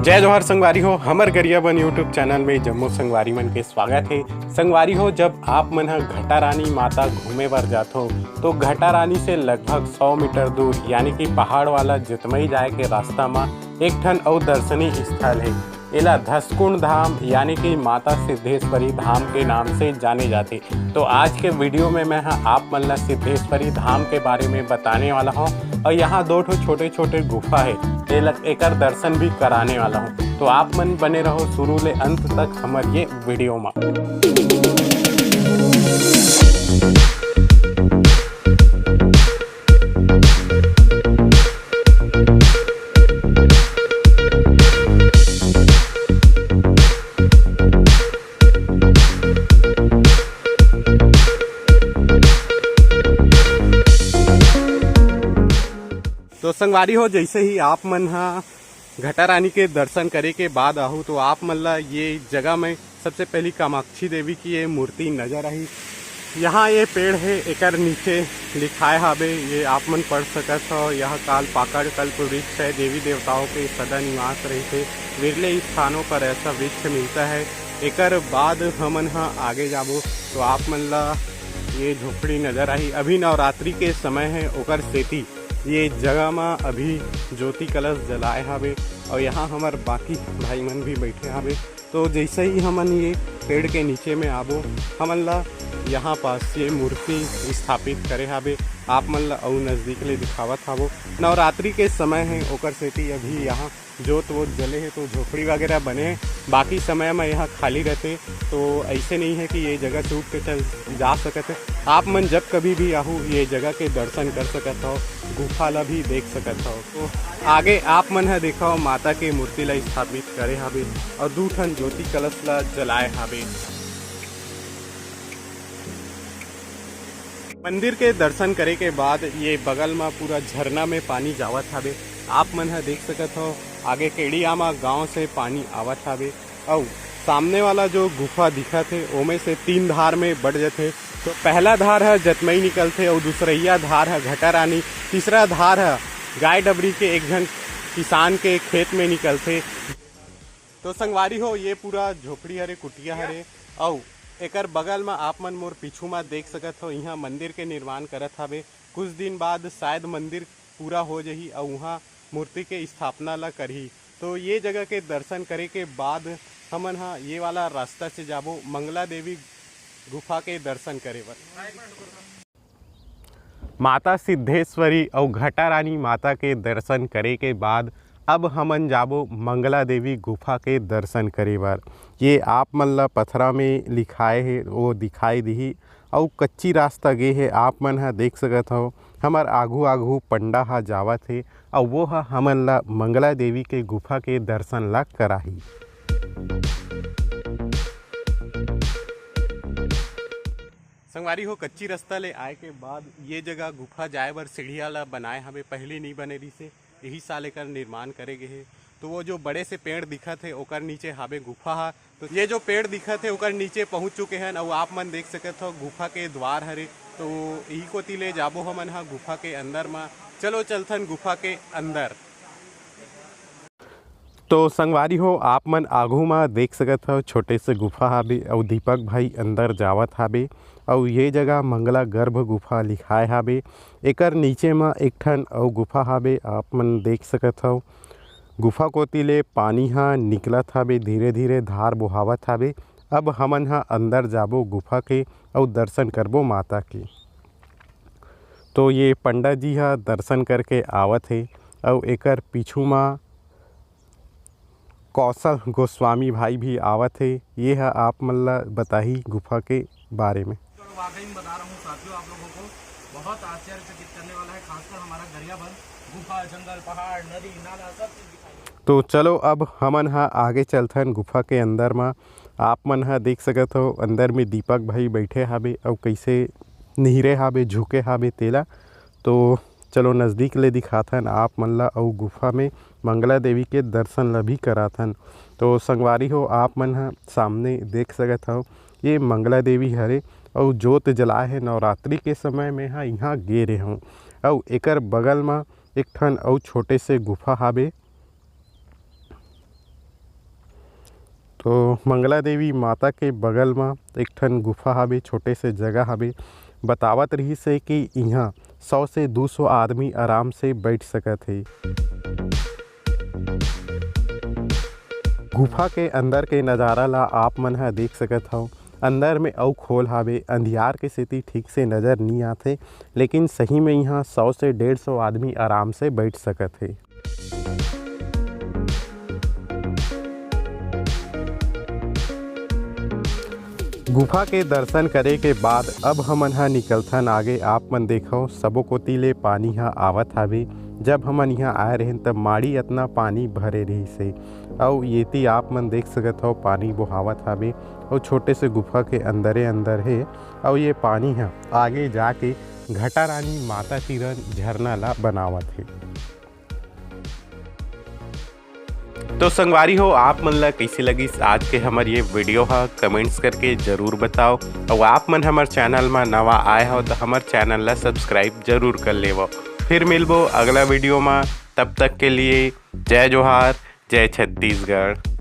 जय जोहर संगवारी हो। हमर गरिया बन यूट्यूब चैनल में जम्मू संगवारी मन के स्वागत है। संगवारी हो, जब आप मन ह घटा रानी माता घूमे बर जाथो तो घटा रानी से लगभग 100 मीटर दूर यानी कि पहाड़ वाला जितमई जाए के रास्ता में एक ठन और दर्शनीय स्थल है। एला धसकुंड धाम यानी कि माता सिद्धेश्वरी धाम के नाम से जाने जाते। तो आज के वीडियो में मैं आप मन ला सिद्धेश्वरी धाम के बारे में बताने वाला हूँ और यहाँ दो ठो छोटे छोटे गुफा है, एकर दर्शन भी कराने वाला हूँ। तो आप मन बने रहो शुरू ले अंत तक हमार ये वीडियो में। तो संगवारी हो, जैसे ही आप मन घटा रानी के दर्शन करे के बाद आहू तो आप मन ला ये जगह में सबसे पहली कामाक्षी देवी की ये मूर्ति नजर आई। यहाँ ये पेड़ है, एकर नीचे लिखाए हावे, ये आप मन पढ़ सकत हो। यह काल पाकड़ कल्प वृक्ष है, देवी देवताओं के सदा निवास रही थे। विरले स्थानों पर ऐसा वृक्ष मिलता है। एकर बाद हमन आगे जाबो तो आप मन ला ये झोपड़ी नजर आई। अभी नवरात्रि के समय है, ओकर सेती ये जगह में अभी ज्योति कलश जलाए हावे और यहाँ हमार बाकी भाई मन भी बैठे हावे। तो जैसे ही हमन ये पेड़ के नीचे में आबो, हमन ला यहाँ पास ये मूर्ति स्थापित करे हावे। आप मन ला और नज़दीक ले दिखावत हावो। नवरात्रि के समय है, ओकर सेती अभी यहाँ जोत वोत जले है, तो झोपड़ी वगैरह बने हैं। बाकी समय में यहाँ खाली रहते, तो ऐसे नहीं है कि ये जगह छूट के चल जा सकते। आप मन जब कभी भी आहू ये जगह के दर्शन कर सकत हो, गुफा ला भी देख सकत हो। तो आगे आप मन देखा माता के मूर्ति ला स्थापित करे हावे और दू ठन ज्योति कलश ला जलाए हावे। मंदिर के दर्शन करे के बाद ये बगल में पूरा झरना में पानी जावत हावे। आप मन देख सकत हो, आगे केड़ियामा गांव से पानी आवत हावे और सामने वाला जो गुफा दिखत है ओमे से 3 धार में बढ़ जाते। तो पहला धार है जतमई निकलते और दूसरा धार है घटा रानी, तीसरा धार है गाय डबरी के एक जन किसान के खेत में निकलते। तो संगवारी हो, ये पूरा झोपड़ी हरे, कुटिया हरे और एकर बगल में आप मन मोर पीछू में देख सकत हो, यहाँ मंदिर के निर्माण करत हावे। कुछ दिन बाद शायद मंदिर पूरा हो जाही और वहाँ मूर्ति के स्थापना ला करही। तो ये जगह के दर्शन करे के बाद हमन ये वाला रास्ता से जाबो मंगला देवी गुफा के दर्शन करे बर। माता सिद्धेश्वरी और घटा रानी माता के दर्शन करे के बाद अब हमन जाबो मंगला देवी गुफा के दर्शन करे बर। ये आप मन ला पथरा में लिखाए है, वो दिखाई दी और कच्ची रास्ता गे है। आप मन देख सकत हो, हमार आघू आघू पंडा जावत है और वो हमन ला मंगला देवी के गुफा के दर्शन ला कराही। संगवारी हो, कच्ची रास्ता ले आए के बाद ये जगह गुफा जाए बर सीढ़िया ला बनाए हमें, पहले नहीं बने रही से, यही साल एकर निर्माण करे गए है। तो वो जो बड़े से पेड़ दिखत है ओकर नीचे हावे गुफा हा। तो ये जो पेड़ दिखत है ओकर नीचे पहुंच चुके हैं और आप मन देख सकत हो गुफा के द्वार हरे। तो यही कोती ले जाबो हमन गुफा के अंदर में। चलो चलथन गुफा के अंदर। तो संगवारी हो, आप मन आघू में देख सकत हो छोटे से गुफा हावे और दीपक भाई अंदर जावत हावे और ये जगह मंगला गर्भ गुफा लिखाए हावे। एकर नीचे में एक ठन और गुफा हावे, आप मन देख सकत हो। गुफा कोती ले पानी निकलत हावे, धीरे धीरे धार बोहावत हावे। अब हमन अंदर जाबो गुफा के और दर्शन करबो माता के। तो ये पंडित जी दर्शन करके आवत है और एकर पीछू में कौशल गोस्वामी भाई भी आवत है। ये है आप मन ला बताही गुफा के बारे में। वाकई में बता रहा हूँ साथियों, आप लोगों को बहुत आश्चर्यचकित करने वाला है। खासकर हमारा गरियाबंद गुफा, जंगल, पहाड़, नदी, नाला सब चीज दिखाई। तो चलो अब हमन आगे चलथन गुफा के अंदर में। आप मन देख सकत हो अंदर में दीपक भाई बैठे हावे और कैसे निहरे हावे, झुके हावे तेला। तो चलो नज़दीक ले दिखाथन आप मन ला और गुफा में मंगला देवी के दर्शन ला भी कराथन। तो संगवारी हो, आप मन सामने देख सकत हो ये मंगला देवी हरे और जोत जलाए है। नवरात्रि के समय में यहाँ गे रहे हूँ और एकर बगल में एक ठन और छोटे से गुफा हावे। तो मंगला देवी माता के बगल में एक ठन गुफा हवे, छोटे से जगह हवे। बतावत रही से कि यहाँ 100 से 200 आदमी आराम से बैठ सकत है। गुफा के अंदर के नज़ारा ला आप मन ह देख सकत हव। अंदर में अउ खोल हावे, अंधियार के सेती ठीक से नज़र नहीं आथे, लेकिन सही में यहाँ 100 से 150 आदमी आराम से बैठ सकत है। गुफा के दर्शन करे के बाद अब हमन ह निकलथन आगे। आप मन देखो सबो कोती ले पानी ह आवत हावे। जब हमन यहाँ आए रहें तब माड़ी इतना पानी भरे रही से, और येती आप मन देख सकत हो पानी बहावत हावे और छोटे से गुफा के अंदर है। और ये पानी है आगे जाके घटा रानी माता तीरन झरना ला बनावत है। तो संगवारी हो, आप मन ला कैसी लगी आज के हमार ये वीडियो है, कमेंट्स करके ज़रूर बताओ। और आप मन हमार चैनल में नवा आए हो तो हमार चैनल ला सब्सक्राइब जरूर कर लेवो। फिर मिलबो अगला वीडियो में, तब तक के लिए जय जोहार, जय छत्तीसगढ़।